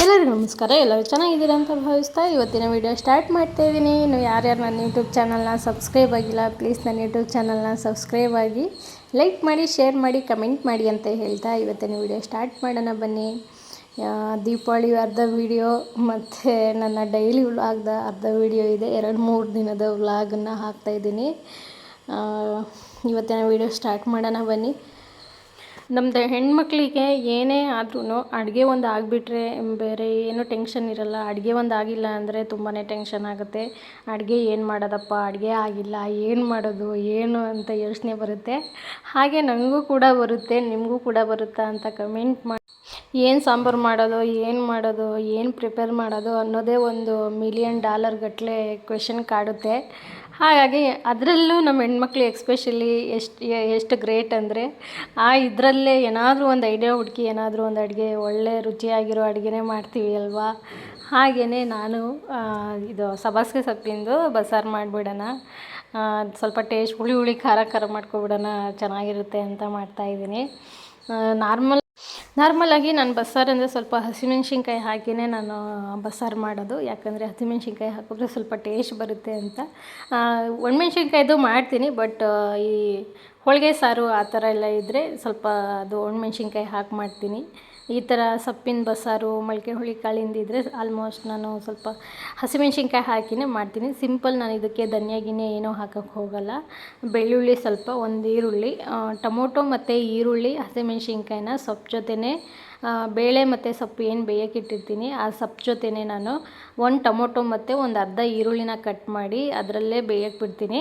ಎಲ್ಲರಿಗೂ ನಮಸ್ಕಾರ. ಎಲ್ಲರೂ ಚೆನ್ನಾಗಿದ್ದೀರಾ ಅಂತ ಭಾವಿಸ್ತಾ ಇವತ್ತಿನ ವಿಡಿಯೋ ಸ್ಟಾರ್ಟ್ ಮಾಡ್ತಾ ಇದ್ದೀನಿ. ಇನ್ನು ಯಾರ್ಯಾರು ನನ್ನ ಯೂಟ್ಯೂಬ್ ಚಾನಲ್ನ ಸಬ್ಸ್ಕ್ರೈಬ್ ಆಗಿಲ್ಲ, ಪ್ಲೀಸ್ ನನ್ನ ಯೂಟ್ಯೂಬ್ ಚಾನಲ್ನ ಸಬ್ಸ್ಕ್ರೈಬ್ ಆಗಿ, ಲೈಕ್ ಮಾಡಿ, ಶೇರ್ ಮಾಡಿ, ಕಮೆಂಟ್ ಮಾಡಿ ಅಂತ ಹೇಳ್ತಾ ಇವತ್ತಿನ ವಿಡಿಯೋ ಸ್ಟಾರ್ಟ್ ಮಾಡೋಣ ಬನ್ನಿ. ದೀಪಾವಳಿ ಅರ್ಧ ವಿಡಿಯೋ ಮತ್ತು ನನ್ನ ಡೈಲಿ ವ್ಲಾಗ್ದ ಅರ್ಧ ವಿಡಿಯೋ ಇದೆ. 2-3 ದಿನದ ವ್ಲಾಗನ್ನು ಹಾಕ್ತಾಯಿದ್ದೀನಿ. ಇವತ್ತಿನ ವಿಡಿಯೋ ಸ್ಟಾರ್ಟ್ ಮಾಡೋಣ ಬನ್ನಿ. ನಮ್ಮದು ಹೆಣ್ಮಕ್ಳಿಗೆ ಏನೇ ಆದ್ರೂ ಅಡುಗೆ ಒಂದು ಆಗಿಬಿಟ್ರೆ ಬೇರೆ ಏನೂ ಟೆನ್ಷನ್ ಇರಲ್ಲ. ಅಡುಗೆ ಒಂದು ಆಗಿಲ್ಲ ಅಂದರೆ ತುಂಬಾ ಟೆನ್ಷನ್ ಆಗುತ್ತೆ. ಅಡುಗೆ ಏನು ಮಾಡೋದಪ್ಪ, ಅಡುಗೆ ಆಗಿಲ್ಲ, ಏನು ಮಾಡೋದು ಏನು ಅಂತ ಯೋಚನೆ ಬರುತ್ತೆ. ಹಾಗೆ ನನಗೂ ಕೂಡ ಬರುತ್ತೆ, ನಿಮಗೂ ಕೂಡ ಬರುತ್ತಾ ಅಂತ ಕಮೆಂಟ್ ಮಾಡಿ. ಏನು ಸಾಂಬಾರು ಮಾಡೋದು, ಏನು ಪ್ರಿಪೇರ್ ಮಾಡೋದು ಅನ್ನೋದೇ ಒಂದು $1,000,000 ಗಟ್ಟಲೆ ಕ್ವೆಶನ್ ಕಾಡುತ್ತೆ. ಹಾಗಾಗಿ ಅದರಲ್ಲೂ ನಮ್ಮ ಹೆಣ್ಮಕ್ಳು ಎಕ್ಸ್ಪೆಷಲಿ ಎಷ್ಟು ಗ್ರೇಟ್ ಅಂದರೆ ಇದರಲ್ಲೇ ಏನಾದರೂ ಒಂದು ಐಡಿಯಾ ಹುಡುಕಿ ಏನಾದರೂ ಒಂದು ಅಡುಗೆ ಒಳ್ಳೆ ರುಚಿಯಾಗಿರೋ ಅಡುಗೆನೇ ಮಾಡ್ತೀವಿ ಅಲ್ವಾ. ಹಾಗೆಯೇ ನಾನು ಇದು ಸಬ್ಬಸಿಗೆ ಸೊಪ್ಪಿಂದು ಬಸ್ಸಾರು ಮಾಡಿಬಿಡೋಣ, ಸ್ವಲ್ಪ ಟೇಸ್ಟ್ ಹುಳಿ ಖಾರ ಮಾಡ್ಕೊಬಿಡೋಣ, ಚೆನ್ನಾಗಿರುತ್ತೆ ಅಂತ ಮಾಡ್ತಾಯಿದ್ದೀನಿ. ನಾರ್ಮಲಾಗಿ ನಾನು ಬಸ್ಸಾರು ಅಂದರೆ ಸ್ವಲ್ಪ ಹಸಿಮೆಣ್ಸಿನ್ಕಾಯಿ ಹಾಕಿಯೇ ನಾನು ಬಸ್ಸಾರು ಮಾಡೋದು. ಯಾಕಂದರೆ ಹಸಿಮೆಣ್ಸಿನ್ಕಾಯಿ ಹಾಕಿದ್ರೆ ಸ್ವಲ್ಪ ಟೇಸ್ಟ್ ಬರುತ್ತೆ ಅಂತ. ಒಣಮೆಣ್ಸಿನ್ಕಾಯ್ದು ಮಾಡ್ತೀನಿ, ಬಟ್ ಈ ಹೋಳಿಗೆ ಸಾರು ಆ ಥರ ಎಲ್ಲ ಇದ್ದರೆ ಸ್ವಲ್ಪ ಅದು ಒಣಮೆಣ್ಸಿನ್ಕಾಯಿ ಹಾಕಿ ಮಾಡ್ತೀನಿ. ಈ ಥರ ಸೊಪ್ಪಿನ ಬಸ್ಸಾರು, ಮೊಳಕೆ ಹುಳಿ ಕಾಳಿಂದಿದ್ರೆ ಆಲ್ಮೋಸ್ಟ್ ನಾನು ಸ್ವಲ್ಪ ಹಸಿಮೆಣ್ಸಿನ್ಕಾಯಿ ಹಾಕಿಯೇ ಮಾಡ್ತೀನಿ. ಸಿಂಪಲ್, ನಾನು ಇದಕ್ಕೆ ಧನಿಯಾ ಗಿನ್ಯ ಏನೂ ಹಾಕೋಕ್ಕೆ ಹೋಗಲ್ಲ. ಬೆಳ್ಳುಳ್ಳಿ ಸ್ವಲ್ಪ, ಒಂದು ಈರುಳ್ಳಿ, ಟೊಮೊಟೊ ಮತ್ತು ಈರುಳ್ಳಿ, ಹಸಿಮೆಣ್ಸಿನ್ಕಾಯಿನ ಸೊಪ್ಪು ಜೊತೆನೇ ಬೇಳೆ ಮತ್ತು ಸೊಪ್ಪು ಏನು ಬೇಯೋಕ್ಕಿಟ್ಟಿರ್ತೀನಿ ಆ ಸೊಪ್ಪು ಜೊತೆನೇ ನಾನು ಒಂದು ಟೊಮೊಟೊ ಮತ್ತು ಒಂದು ಅರ್ಧ ಈರುಳ್ಳಿನ ಕಟ್ ಮಾಡಿ ಅದರಲ್ಲೇ ಬೇಯಕ್ಕೆ ಬಿಡ್ತೀನಿ.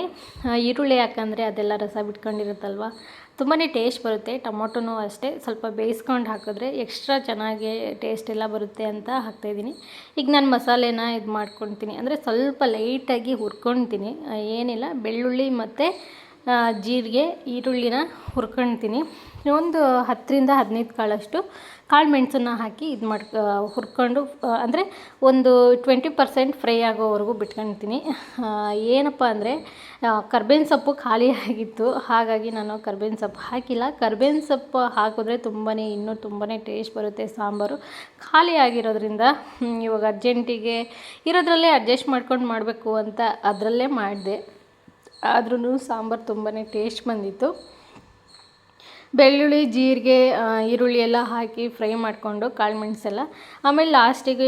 ಈರುಳ್ಳಿ ಯಾಕಂದರೆ ಅದೆಲ್ಲ ರಸ ಬಿಟ್ಕೊಂಡಿರುತ್ತಲ್ವ, ತುಂಬಾ ಟೇಸ್ಟ್ ಬರುತ್ತೆ. ಟೊಮೊಟೊನೂ ಅಷ್ಟೇ, ಸ್ವಲ್ಪ ಬೇಯಿಸ್ಕೊಂಡು ಹಾಕಿದ್ರೆ ಎಕ್ಸ್ಟ್ರಾ ಚೆನ್ನಾಗಿ ಟೇಸ್ಟ್ ಎಲ್ಲ ಬರುತ್ತೆ ಅಂತ ಹಾಕ್ತಾಯಿದ್ದೀನಿ. ಈಗ ನಾನು ಮಸಾಲೆನ ಇದು ಮಾಡ್ಕೊತೀನಿ, ಅಂದರೆ ಸ್ವಲ್ಪ ಲೈಟಾಗಿ ಹುರ್ಕೊತೀನಿ. ಏನಿಲ್ಲ, ಬೆಳ್ಳುಳ್ಳಿ ಮತ್ತು ಜೀರಿಗೆ, ಈರುಳ್ಳಿನ ಹುರ್ಕೊಳ್ತೀನಿ. ಒಂದು 10-15 ಕಾಳಷ್ಟು ಕಾಳು ಮೆಣಸನ್ನು ಹಾಕಿ ಇದು ಹುರ್ಕೊಂಡು, ಅಂದರೆ ಒಂದು 20% ಫ್ರೈ ಆಗೋವರೆಗೂ ಬಿಟ್ಕೊಳ್ತೀನಿ. ಏನಪ್ಪ ಅಂದರೆ ಕರ್ಬೇವಿನ ಸೊಪ್ಪು ಖಾಲಿ ಆಗಿತ್ತು, ಹಾಗಾಗಿ ನಾನು ಕರ್ಬೇವಿನ ಸೊಪ್ಪು ಹಾಕಿಲ್ಲ. ಕರ್ಬೇವಿನ ಸೊಪ್ಪು ಹಾಕಿದ್ರೆ ಇನ್ನೂ ತುಂಬಾ ಟೇಸ್ಟ್ ಬರುತ್ತೆ ಸಾಂಬಾರು. ಖಾಲಿ ಆಗಿರೋದ್ರಿಂದ ಇವಾಗ ಅರ್ಜೆಂಟಿಗೆ ಇರೋದ್ರಲ್ಲೇ ಅಡ್ಜಸ್ಟ್ ಮಾಡ್ಕೊಂಡು ಮಾಡಬೇಕು ಅಂತ ಅದರಲ್ಲೇ ಮಾಡಿದೆ. ಆದ್ರೂ ಸಾಂಬಾರು ತುಂಬಾ ಟೇಸ್ಟ್ ಬಂದಿತ್ತು. ಬೆಳ್ಳುಳ್ಳಿ, ಜೀರಿಗೆ, ಈರುಳ್ಳಿ ಎಲ್ಲ ಹಾಕಿ ಫ್ರೈ ಮಾಡಿಕೊಂಡು ಕಾಳು ಮೆಣಸೆಲ್ಲ, ಆಮೇಲೆ ಲಾಸ್ಟಿಗೆ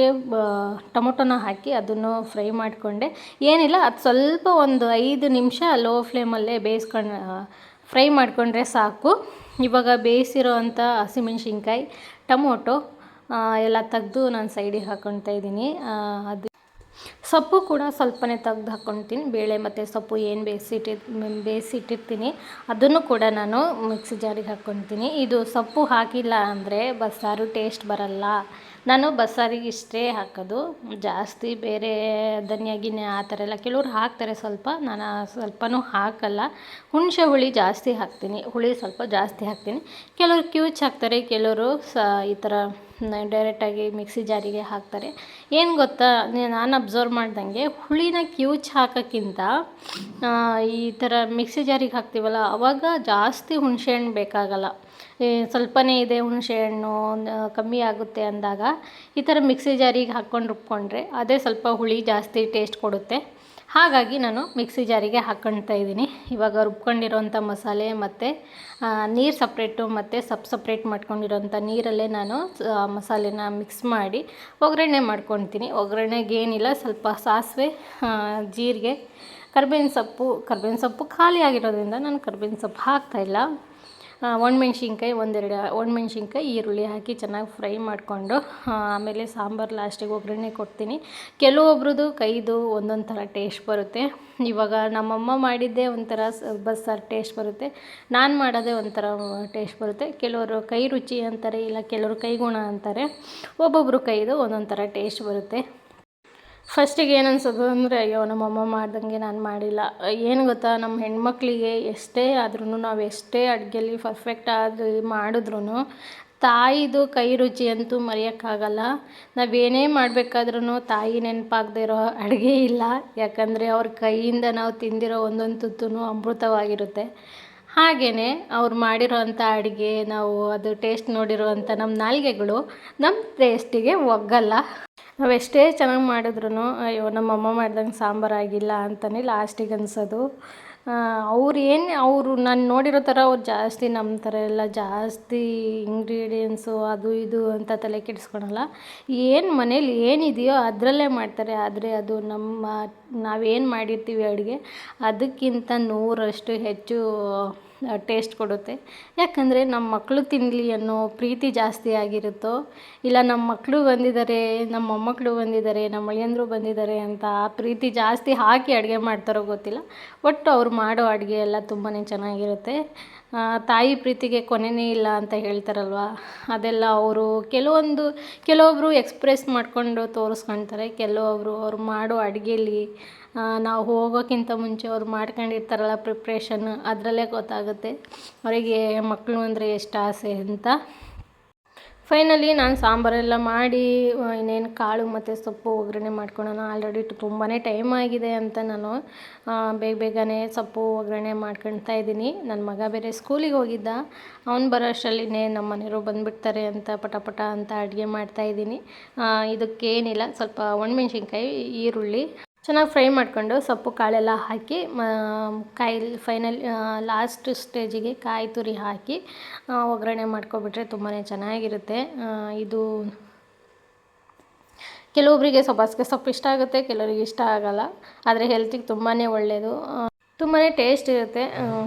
ಟೊಮೊಟೊನ ಹಾಕಿ ಅದನ್ನು ಫ್ರೈ ಮಾಡಿಕೊಂಡೆ. ಏನಿಲ್ಲ, ಅದು ಸ್ವಲ್ಪ ಒಂದು 5 ನಿಮಿಷ ಲೋ ಫ್ಲೇಮಲ್ಲೇ ಫ್ರೈ ಮಾಡಿಕೊಂಡ್ರೆ ಸಾಕು. ಇವಾಗ ಬೇಯಿಸಿರೋ ಅಂಥ ಹಸಿಮೆಣ್ಸಿನ್ಕಾಯಿ, ಟೊಮೊಟೊ ಎಲ್ಲ ತೆಗೆದು ನಾನು ಸೈಡಿಗೆ ಹಾಕ್ಕೊಳ್ತಾ ಇದ್ದೀನಿ. ಅದು ಸೊಪ್ಪು ಕೂಡ ಸ್ವಲ್ಪನೇ ತೆಗ್ದು ಹಾಕ್ಕೊಳ್ತೀನಿ. ಬೇಳೆ ಮತ್ತು ಸೊಪ್ಪು ಏನು ಬೇಯಿಸಿಟ್ಟಿರ್ತೀನಿ ಅದನ್ನು ಕೂಡ ನಾನು ಮಿಕ್ಸಿ ಜಾರಿಗೆ ಹಾಕ್ಕೊಳ್ತೀನಿ. ಇದು ಸೊಪ್ಪು ಹಾಕಿಲ್ಲ ಅಂದರೆ ಬಸ್ಸಾರು ಟೇಸ್ಟ್ ಬರಲ್ಲ. ನಾನು ಬಸ್ಸಾರಿಗೆ ಇಷ್ಟೇ ಹಾಕೋದು, ಜಾಸ್ತಿ ಬೇರೆ ಧನಿಯಾ ಗಿನ್ಯ ಆ ಥರ ಎಲ್ಲ ಕೆಲವ್ರು ಹಾಕ್ತಾರೆ ಸ್ವಲ್ಪ, ನಾನು ಸ್ವಲ್ಪನೂ ಹಾಕಲ್ಲ. ಹುಣಸೆ ಹುಳಿ ಜಾಸ್ತಿ ಹಾಕ್ತೀನಿ, ಹುಳಿ ಸ್ವಲ್ಪ ಜಾಸ್ತಿ ಹಾಕ್ತೀನಿ. ಕೆಲವರು ಕ್ಯೂಚ್ ಹಾಕ್ತಾರೆ, ಕೆಲವರು ಈ ಥರ ಡೈರೆಕ್ಟಾಗಿ ಮಿಕ್ಸಿ ಜಾರಿಗೆ ಹಾಕ್ತಾರೆ. ಏನು ಗೊತ್ತಾ, ನಾನು ಅಬ್ಸರ್ವ್ ಮಾಡ್ದಂಗೆ ಹುಳಿನ ಕ್ಯೂಚ್ ಹಾಕೋಕ್ಕಿಂತ ಈ ಥರ ಮಿಕ್ಸಿ ಜಾರಿಗೆ ಹಾಕ್ತೀವಲ್ಲ ಆವಾಗ ಜಾಸ್ತಿ ಹುಣಸೆಹಣ್ಣು ಬೇಕಾಗಲ್ಲ. ಸ್ವಲ್ಪನೇ ಇದೆ ಹುಣಸೆಹಣ್ಣು, ಕಮ್ಮಿ ಆಗುತ್ತೆ ಅಂದಾಗ ಈ ಥರ ಮಿಕ್ಸಿ ಜಾರಿಗೆ ಹಾಕ್ಕೊಂಡು ರುಬ್ಕೊಂಡ್ರೆ ಅದೇ ಸ್ವಲ್ಪ ಹುಳಿ ಜಾಸ್ತಿ ಟೇಸ್ಟ್ ಕೊಡುತ್ತೆ. ಹಾಗಾಗಿ ನಾನು ಮಿಕ್ಸಿ ಜಾರಿಗೆ ಹಾಕ್ಕೊಳ್ತಾ ಇದ್ದೀನಿ. ಇವಾಗ ರುಬ್ಕೊಂಡಿರೋಂಥ ಮಸಾಲೆ ಮತ್ತು ನೀರು ಸಪ್ರೇಟು ಮತ್ತು ಸೊಪ್ಪು ಸಪ್ರೇಟ್ ಮಾಡ್ಕೊಂಡಿರೋಂಥ ನೀರಲ್ಲೇ ನಾನು ಮಸಾಲೆನ ಮಿಕ್ಸ್ ಮಾಡಿ ಒಗ್ಗರಣೆ ಮಾಡ್ಕೊಳ್ತೀನಿ. ಒಗ್ಗರಣೆಗೆ ಏನಿಲ್ಲ, ಸ್ವಲ್ಪ ಸಾಸಿವೆ, ಜೀರಿಗೆ, ಕರ್ಬೇವಿನ ಸೊಪ್ಪು ಖಾಲಿ ಆಗಿರೋದ್ರಿಂದ ನಾನು ಕರ್ಬೇವಿನ ಸೊಪ್ಪು ಹಾಕ್ತಾಯಿಲ್ಲ. ಒಣಮೆಣ್ಸಿನ್ಕಾಯಿ, 1-2 ಒಣಮೆಣ್ಸಿನ್ಕಾಯಿ, ಈರುಳ್ಳಿ ಹಾಕಿ ಚೆನ್ನಾಗಿ ಫ್ರೈ ಮಾಡಿಕೊಂಡು ಆಮೇಲೆ ಸಾಂಬಾರು ಲಾಸ್ಟಿಗೆ ಒಗ್ಗರಣೆ ಕೊಡ್ತೀನಿ. ಕೆಲವೊಬ್ರದ್ದು ಕೈದು ಒಂದೊಂದು ಥರ ಟೇಸ್ಟ್ ಬರುತ್ತೆ. ಇವಾಗ ನಮ್ಮಮ್ಮ ಮಾಡಿದ್ದೇ ಒಂಥರ ಬಸ್ಸಾರು ಟೇಸ್ಟ್ ಬರುತ್ತೆ, ನಾನು ಮಾಡೋದೇ ಒಂಥರ ಟೇಸ್ಟ್ ಬರುತ್ತೆ. ಕೆಲವರು ಕೈ ರುಚಿ ಅಂತಾರೆ, ಇಲ್ಲ ಕೆಲವರು ಕೈಗುಣ ಅಂತಾರೆ. ಒಬ್ಬೊಬ್ಬರು ಕೈದು ಒಂದೊಂದು ಥರ ಟೇಸ್ಟ್ ಬರುತ್ತೆ. ಫಸ್ಟಿಗೆ ಏನು ಅನ್ಸೋದು ಅಂದರೆ, ಅಯ್ಯೋ ನಮ್ಮಮ್ಮ ಮಾಡ್ದಂಗೆ ನಾನು ಮಾಡಿಲ್ಲ. ಏನು ಗೊತ್ತಾ, ನಮ್ಮ ಹೆಣ್ಮಕ್ಳಿಗೆ ಎಷ್ಟೇ ಆದ್ರೂ, ನಾವು ಎಷ್ಟೇ ಅಡುಗೆಯಲ್ಲಿ ಪರ್ಫೆಕ್ಟ್ ಆಗಿ ಮಾಡಿದ್ರೂ ತಾಯಿದು ಕೈ ರುಚಿ ಅಂತೂ ಮರೆಯೋಕ್ಕಾಗಲ್ಲ. ನಾವೇನೇ ಮಾಡಬೇಕಾದ್ರೂ ತಾಯಿ ನೆನಪಾಗದೇ ಇರೋ ಅಡುಗೆ ಇಲ್ಲ. ಯಾಕಂದರೆ ಅವ್ರ ಕೈಯಿಂದ ನಾವು ತಿಂದಿರೋ ಒಂದೊಂದು ತುತ್ತೂ ಅಮೃತವಾಗಿರುತ್ತೆ. ಹಾಗೆಯೇ ಅವ್ರು ಮಾಡಿರೋವಂಥ ಅಡುಗೆ ನಾವು ಅದು ಟೇಸ್ಟ್ ನೋಡಿರುವಂಥ ನಮ್ಮ ನಾಲಿಗೆಗಳು ನಮ್ಮ ಟೇಸ್ಟಿಗೆ ಒಗ್ಗಲ್ಲ. ನಾವೆಷ್ಟೇ ಚೆನ್ನಾಗಿ ಮಾಡಿದ್ರೂ ಅಯ್ಯೋ ನಮ್ಮಮ್ಮ ಮಾಡ್ದಂಗೆ ಸಾಂಬಾರಾಗಿಲ್ಲ ಅಂತಲೇ ಲಾಸ್ಟಿಗೆ ಅನಿಸೋದು. ಅವರು ನಾನು ನೋಡಿರೋ ಥರ ಅವ್ರು ಜಾಸ್ತಿ ನಮ್ಮ ಥರ ಎಲ್ಲ ಜಾಸ್ತಿ ಇಂಗ್ರೀಡಿಯೆಂಟ್ಸು ಅದು ಇದು ಅಂತ ತಲೆ ಕೆಡಿಸ್ಕೊಳಲ್ಲ. ಮನೇಲಿ ಏನಿದೆಯೋ ಅದರಲ್ಲೇ ಮಾಡ್ತಾರೆ. ಆದರೆ ಅದು ನಾವೇನು ಮಾಡಿರ್ತೀವಿ ಅಡುಗೆ ಅದಕ್ಕಿಂತ 100ರಷ್ಟು ಹೆಚ್ಚು ಟೇಸ್ಟ್ ಕೊಡುತ್ತೆ. ಯಾಕಂದರೆ ನಮ್ಮ ಮಕ್ಕಳು ತಿನ್ನಲಿ ಅನ್ನೋ ಪ್ರೀತಿ ಜಾಸ್ತಿ ಆಗಿರುತ್ತೋ, ಇಲ್ಲ ನಮ್ಮ ಮಕ್ಕಳು ಬಂದಿದ್ದಾರೆ, ನಮ್ಮ ಮೊಮ್ಮಕ್ಕಳು ಬಂದಿದ್ದಾರೆ, ನಮ್ಮ ಅಳಿಯಂದರು ಬಂದಿದ್ದಾರೆ ಅಂತ ಆ ಪ್ರೀತಿ ಜಾಸ್ತಿ ಹಾಕಿ ಅಡುಗೆ ಮಾಡ್ತಾರೋ ಗೊತ್ತಿಲ್ಲ. ಒಟ್ಟು ಅವ್ರು ಮಾಡೋ ಅಡುಗೆ ಎಲ್ಲ ತುಂಬಾ ಚೆನ್ನಾಗಿರುತ್ತೆ. ತಾಯಿ ಪ್ರೀತಿಗೆ ಕೊನೆಯೇ ಇಲ್ಲ ಅಂತ ಹೇಳ್ತಾರಲ್ವ, ಅದೆಲ್ಲ ಅವರು ಕೆಲವೊಬ್ಬರು ಎಕ್ಸ್ಪ್ರೆಸ್ ಮಾಡಿಕೊಂಡು ತೋರಿಸ್ಕೊಳ್ತಾರೆ. ಕೆಲವೊಬ್ಬರು ಅವ್ರು ಮಾಡೋ ಅಡುಗೆಯಲ್ಲಿ ನಾವು ಹೋಗೋಕ್ಕಿಂತ ಮುಂಚೆ ಅವ್ರು ಮಾಡ್ಕೊಂಡಿರ್ತಾರಲ್ಲ ಪ್ರಿಪ್ರೇಷನ್, ಅದರಲ್ಲೇ ಗೊತ್ತಾಗುತ್ತೆ ಅವರಿಗೆ ಮಕ್ಕಳು ಅಂದರೆ ಎಷ್ಟು ಆಸೆ ಅಂತ. ಫೈನಲಿ ನಾನು ಸಾಂಬಾರೆಲ್ಲ ಮಾಡಿ ಇನ್ನೇನು ಕಾಳು ಮತ್ತು ಸೊಪ್ಪು ಒಗ್ಗರಣೆ ಮಾಡ್ಕೊಳ್ಳೋಣ. ಆಲ್ರೆಡಿ ತುಂಬಾ ಟೈಮ್ ಆಗಿದೆ ಅಂತ ನಾನು ಬೇಗನೆ ಸೊಪ್ಪು ಒಗ್ಗರಣೆ ಮಾಡ್ಕೊಳ್ತಾ ಇದ್ದೀನಿ. ನನ್ನ ಮಗ ಬೇರೆ ಸ್ಕೂಲಿಗೆ ಹೋಗಿದ್ದ, ಅವ್ನು ಬರೋ ಅಷ್ಟರಲ್ಲಿನೇ ನಮ್ಮ ಮನೆಯವರು ಬಂದುಬಿಡ್ತಾರೆ ಅಂತ ಪಟ ಅಂತ ಅಡುಗೆ ಮಾಡ್ತಾಯಿದ್ದೀನಿ. ಇದಕ್ಕೇನಿಲ್ಲ, ಸ್ವಲ್ಪ ಒಣಮೆಣ್ಸಿನ್ಕಾಯಿ, ಈರುಳ್ಳಿ ಚೆನ್ನಾಗಿ ಫ್ರೈ ಮಾಡ್ಕೊಂಡು ಸೊಪ್ಪು ಕಾಳೆಲ್ಲ ಹಾಕಿ ಫೈನಲ್ ಲಾಸ್ಟ್ ಸ್ಟೇಜಿಗೆ ಕಾಯಿ ತುರಿ ಹಾಕಿ ಒಗ್ಗರಣೆ ಮಾಡ್ಕೊಬಿಟ್ರೆ ತುಂಬಾ ಚೆನ್ನಾಗಿರುತ್ತೆ. ಇದು ಕೆಲವೊಬ್ಬರಿಗೆ ಸೊಪ್ಪು ಇಷ್ಟ ಆಗುತ್ತೆ, ಕೆಲವರಿಗೆ ಇಷ್ಟ ಆಗಲ್ಲ. ಆದರೆ ಹೆಲ್ತಿಗೆ ತುಂಬಾ ಒಳ್ಳೆಯದು, ತುಂಬಾ ಟೇಸ್ಟ್ ಇರುತ್ತೆ.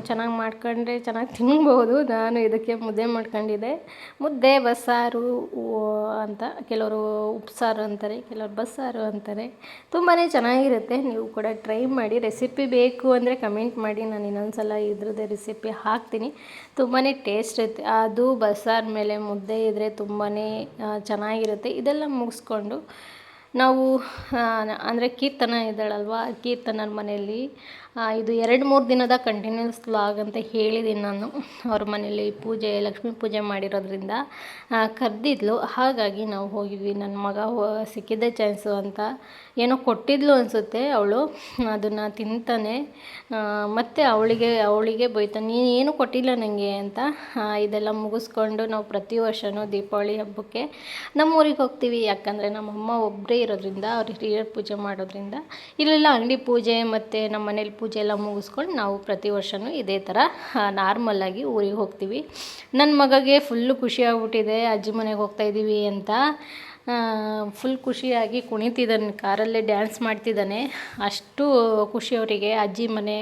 ಚೆನ್ನಾಗಿ ಮಾಡ್ಕೊಂಡ್ರೆ ಚೆನ್ನಾಗಿ ತಿನ್ಬೋದು. ನಾನು ಇದಕ್ಕೆ ಮುದ್ದೆ ಮಾಡ್ಕೊಂಡಿದ್ದೆ. ಮುದ್ದೆ ಬಸ್ಸಾರು ಅಂತ, ಕೆಲವರು ಉಪ್ಸಾರು ಅಂತಾರೆ, ಕೆಲವರು ಬಸ್ಸಾರು ಅಂತಾರೆ. ತುಂಬಾ ಚೆನ್ನಾಗಿರುತ್ತೆ. ನೀವು ಕೂಡ ಟ್ರೈ ಮಾಡಿ. ರೆಸಿಪಿ ಬೇಕು ಅಂದರೆ ಕಮೆಂಟ್ ಮಾಡಿ, ನಾನು ಇನ್ನೊಂದು ಸಲ ಇದ್ರದ್ದೇ ರೆಸಿಪಿ ಹಾಕ್ತೀನಿ. ತುಂಬಾ ಟೇಸ್ಟ್ ಇರುತ್ತೆ. ಅದು ಬಸ್ಸಾರು ಮೇಲೆ ಮುದ್ದೆ ಇದ್ದರೆ ತುಂಬಾ ಚೆನ್ನಾಗಿರುತ್ತೆ. ಇದೆಲ್ಲ ಮುಗಿಸ್ಕೊಂಡು ನಾವು ಅಂದರೆ ಕೀರ್ತನ ಇದ್ದಾಳಲ್ವ, ಕೀರ್ತನರ ಮನೆಯಲ್ಲಿ ಇದು 2-3 ದಿನದ ಕಂಟಿನ್ಯೂಸ್ ವ್ಲಾಗ್ ಅಂತ ಹೇಳಿದ್ದೀನಿ ನಾನು. ಅವ್ರ ಮನೇಲಿ ಲಕ್ಷ್ಮೀ ಪೂಜೆ ಮಾಡಿರೋದ್ರಿಂದ ಕರೆದಿದ್ಲು. ಹಾಗಾಗಿ ನಾವು ಹೋಗಿದ್ವಿ. ನನ್ನ ಮಗ ಸಿಕ್ಕಿದ್ದೇ ಚಾನ್ಸು ಅಂತ ಏನೋ ಕೊಟ್ಟಿದ್ಲು ಅನಿಸುತ್ತೆ ಅವಳು, ಅದನ್ನು ತಿಂತಾನೆ. ಮತ್ತು ಅವಳಿಗೆ ಬೈತಾನೆ, ನೀನು ಏನು ಕೊಟ್ಟಿಲ್ಲ ನನಗೆ ಅಂತ. ಇದೆಲ್ಲ ಮುಗಿಸ್ಕೊಂಡು ನಾವು ಪ್ರತಿ ವರ್ಷವೂ ದೀಪಾವಳಿ ಹಬ್ಬಕ್ಕೆ ನಮ್ಮೂರಿಗೆ ಹೋಗ್ತೀವಿ. ಯಾಕಂದರೆ ನಮ್ಮಮ್ಮ ಒಬ್ಬರೇ ಇರೋದ್ರಿಂದ, ಅವ್ರು ಹಿರಿಯರ ಪೂಜೆ ಮಾಡೋದ್ರಿಂದ ಇಲ್ಲೆಲ್ಲ ಅಂಗಡಿ ಪೂಜೆ ಮತ್ತು ನಮ್ಮ ಮನೇಲಿ ಪೂಜೆ ಎಲ್ಲ ಮುಗಿಸ್ಕೊಂಡು ನಾವು ಪ್ರತಿ ವರ್ಷವೂ ಇದೇ ಥರ ನಾರ್ಮಲ್ಲಾಗಿ ಊರಿಗೆ ಹೋಗ್ತೀವಿ. ನನ್ನ ಮಗಗೆ ಫುಲ್ಲು ಖುಷಿ ಆಗ್ಬಿಟ್ಟಿದೆ, ಅಜ್ಜಿ ಮನೆಗೆ ಹೋಗ್ತಾಯಿದ್ದೀವಿ ಅಂತ. ಫುಲ್ ಖುಷಿಯಾಗಿ ಕುಣಿತಿದ್ದಾನೆ, ಕಾರಲ್ಲೇ ಡ್ಯಾನ್ಸ್ ಮಾಡ್ತಿದ್ದಾನೆ. ಅಷ್ಟು ಖುಷಿ ಅವರಿಗೆ. ಅಜ್ಜಿ ಮನೆ,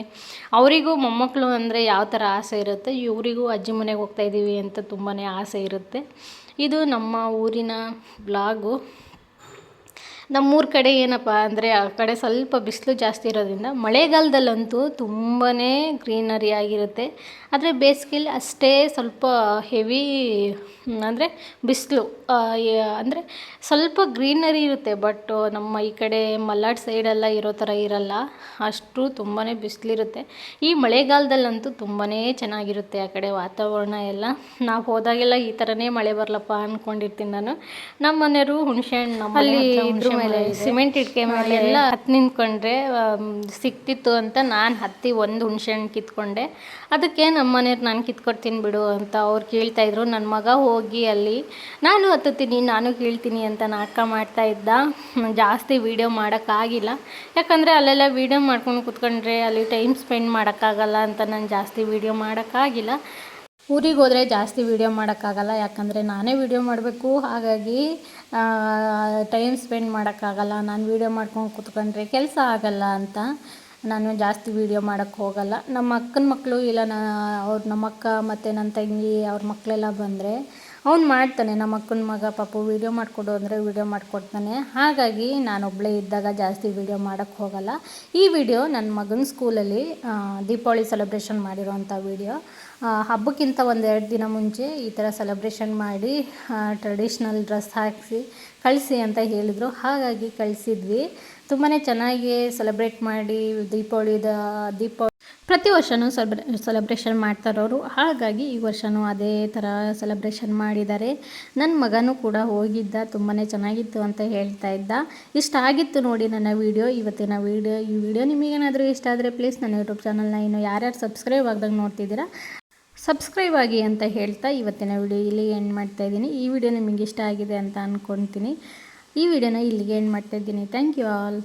ಅವರಿಗೂ ಮೊಮ್ಮಕ್ಕಳು ಅಂದರೆ ಯಾವ ಥರ ಆಸೆ ಇರುತ್ತೆ, ಇವರಿಗೂ ಅಜ್ಜಿ ಮನೆಗೆ ಹೋಗ್ತಾಯಿದ್ದೀವಿ ಅಂತ ತುಂಬಾ ಆಸೆ ಇರುತ್ತೆ. ಇದು ನಮ್ಮ ಊರಿನ ಬ್ಲಾಗು. ನಮ್ಮೂರ ಕಡೆ ಏನಪ್ಪ ಅಂದರೆ ಆ ಕಡೆ ಸ್ವಲ್ಪ ಬಿಸಿಲು ಜಾಸ್ತಿ ಇರೋದ್ರಿಂದ ಮಳೆಗಾಲದಲ್ಲಂತೂ ತುಂಬಾ ಗ್ರೀನರಿ ಆಗಿರುತ್ತೆ. ಆದರೆ ಬೇಸಿಗೆಯಲ್ಲಿ ಅಷ್ಟೇ ಸ್ವಲ್ಪ ಹೆವಿ ಅಂದರೆ ಬಿಸಿಲು ಅಂದರೆ ಸ್ವಲ್ಪ ಗ್ರೀನರಿ ಇರುತ್ತೆ. ಬಟ್ ನಮ್ಮ ಈ ಕಡೆ ಮಲೆನಾಡು ಸೈಡೆಲ್ಲ ಇರೋ ಥರ ಇರಲ್ಲ, ಅಷ್ಟು ತುಂಬಾ ಬಿಸಿಲಿರುತ್ತೆ. ಈ ಮಳೆಗಾಲದಲ್ಲಂತೂ ತುಂಬಾ ಚೆನ್ನಾಗಿರುತ್ತೆ ಆ ಕಡೆ ವಾತಾವರಣ ಎಲ್ಲ. ನಾವು ಹೋದಾಗೆಲ್ಲ ಈ ಥರನೇ ಮಳೆ ಬರಲಪ್ಪ ಅಂದ್ಕೊಂಡಿರ್ತೀನಿ ನಾನು. ನಮ್ಮ ಮನೆಯವರು ಹುಣಸೆ ಹಣ್ಣು ಅಲ್ಲಿ ಇದ್ರ ಮೇಲೆ ಸಿಮೆಂಟ್ ಇಟ್ಕೆ ಮೇಲೆ ಎಲ್ಲ ಹತ್ತು ನಿಂತ್ಕೊಂಡ್ರೆ ಸಿಕ್ತಿತ್ತು ಅಂತ ನಾನು ಹತ್ತಿ ಒಂದು ಹುಣಸೆ ಹಣ್ಣು ಕಿತ್ಕೊಂಡೆ. ಅದಕ್ಕೆ ನಮ್ಮ ಮನೆಯವ್ರು ನಾನು ಕಿತ್ಕೊಡ್ತೀನಿ ಬಿಡು ಅಂತ ಅವ್ರು ಕೇಳ್ತಾಯಿದ್ರು. ನನ್ನ ಮಗ ಹೋಗಿ ಅಲ್ಲಿ ನಾನು ಹತ್ತುತ್ತೀನಿ, ನಾನು ಕೇಳ್ತೀನಿ ಅಂತ ನಾಟಕ ಮಾಡ್ತಾಯಿದ್ದ. ಜಾಸ್ತಿ ವೀಡಿಯೋ ಮಾಡೋಕ್ಕಾಗಿಲ್ಲ, ಯಾಕಂದರೆ ಅಲ್ಲೆಲ್ಲ ವೀಡಿಯೋ ಮಾಡ್ಕೊಂಡು ಕೂತ್ಕೊಂಡ್ರೆ ಅಲ್ಲಿ ಟೈಮ್ ಸ್ಪೆಂಡ್ ಮಾಡೋಕ್ಕಾಗಲ್ಲ ಅಂತ ನಾನು ಜಾಸ್ತಿ ವೀಡಿಯೋ ಮಾಡೋಕ್ಕಾಗಿಲ್ಲ. ಊರಿಗೆ ಹೋದರೆ ಜಾಸ್ತಿ ವೀಡಿಯೋ ಮಾಡೋಕ್ಕಾಗಲ್ಲ, ಯಾಕಂದರೆ ನಾನೇ ವೀಡಿಯೋ ಮಾಡಬೇಕು. ಹಾಗಾಗಿ ಟೈಮ್ ಸ್ಪೆಂಡ್ ಮಾಡೋಕ್ಕಾಗಲ್ಲ. ನಾನು ವೀಡಿಯೋ ಮಾಡ್ಕೊಂಡು ಕೂತ್ಕೊಂಡ್ರೆ ಕೆಲಸ ಆಗಲ್ಲ ಅಂತ ನಾನು ಜಾಸ್ತಿ ವೀಡಿಯೋ ಮಾಡೋಕ್ಕೆ ಹೋಗಲ್ಲ. ನಮ್ಮ ಅಕ್ಕನ ಮಕ್ಕಳು ಇಲ್ಲ ನಮ್ಮ ಅಕ್ಕ ಮತ್ತು ನನ್ನ ತಂಗಿ ಅವ್ರ ಮಕ್ಕಳೆಲ್ಲ ಬಂದರೆ ಅವ್ನು ಮಾಡ್ತಾನೆ. ನಮ್ಮ ಅಕ್ಕನ ಮಗ ಪಾಪು ವೀಡಿಯೋ ಮಾಡಿಕೊಡು ಅಂದರೆ ವೀಡಿಯೋ ಮಾಡಿಕೊಡ್ತಾನೆ. ಹಾಗಾಗಿ ನಾನೊಬ್ಬಳೇ ಇದ್ದಾಗ ಜಾಸ್ತಿ ವೀಡಿಯೋ ಮಾಡೋಕ್ಕೆ ಹೋಗಲ್ಲ. ಈ ವಿಡಿಯೋ ನನ್ನ ಮಗನ ಸ್ಕೂಲಲ್ಲಿ ದೀಪಾವಳಿ ಸೆಲೆಬ್ರೇಷನ್ ಮಾಡಿರೋವಂಥ ವೀಡಿಯೋ. ಹಬ್ಬಕ್ಕಿಂತ 1-2 ದಿನ ಮುಂಚೆ ಈ ಥರ ಸೆಲೆಬ್ರೇಷನ್ ಮಾಡಿ ಟ್ರೆಡಿಷ್ನಲ್ ಡ್ರೆಸ್ ಹಾಕಿಸಿ ಕಳಿಸಿ ಅಂತ ಹೇಳಿದರು. ಹಾಗಾಗಿ ಕಳಿಸಿದ್ವಿ. ತುಂಬಾ ಚೆನ್ನಾಗಿ ಸೆಲೆಬ್ರೇಟ್ ಮಾಡಿ ಪ್ರತಿ ವರ್ಷವೂ ಸೆಲೆಬ್ರೇಷನ್ ಮಾಡ್ತಾರವರು. ಹಾಗಾಗಿ ಈ ವರ್ಷವೂ ಅದೇ ಥರ ಸೆಲೆಬ್ರೇಷನ್ ಮಾಡಿದ್ದಾರೆ. ನನ್ನ ಮಗನೂ ಕೂಡ ಹೋಗಿದ್ದ, ತುಂಬಾ ಚೆನ್ನಾಗಿತ್ತು ಅಂತ ಹೇಳ್ತಾ ಇದ್ದ. ಇಷ್ಟ ಆಗಿತ್ತು ನೋಡಿ ನನ್ನ ವೀಡಿಯೋ, ಇವತ್ತಿನ ವೀಡಿಯೋ. ಈ ವಿಡಿಯೋ ನಿಮಗೇನಾದರೂ ಇಷ್ಟ ಆದರೆ ಪ್ಲೀಸ್ ನನ್ನ ಯೂಟ್ಯೂಬ್ ಚಾನಲ್ನ ಇನ್ನು ಯಾರ್ಯಾರು ಸಬ್ಸ್ಕ್ರೈಬ್ ಆಗ್ದಂಗೆ ನೋಡ್ತಿದ್ದೀರಾ ಸಬ್ಸ್ಕ್ರೈಬ್ ಆಗಿ ಅಂತ ಹೇಳ್ತಾ ಇವತ್ತಿನ ವಿಡಿಯೋ ಇಲ್ಲಿಗೆ ಎಂಡ್ ಮಾಡ್ತಾಯಿದ್ದೀನಿ. ಈ ವಿಡಿಯೋ ನಿಮಗೆ ಇಷ್ಟ ಆಗಿದೆ ಅಂತ ಅಂದ್ಕೊಳ್ತೀನಿ. ಈ ವಿಡಿಯೋನ ಇಲ್ಲಿಗೆ ಎಂಡ್ ಮಾಡ್ತಾಯಿದ್ದೀನಿ. Thank you all.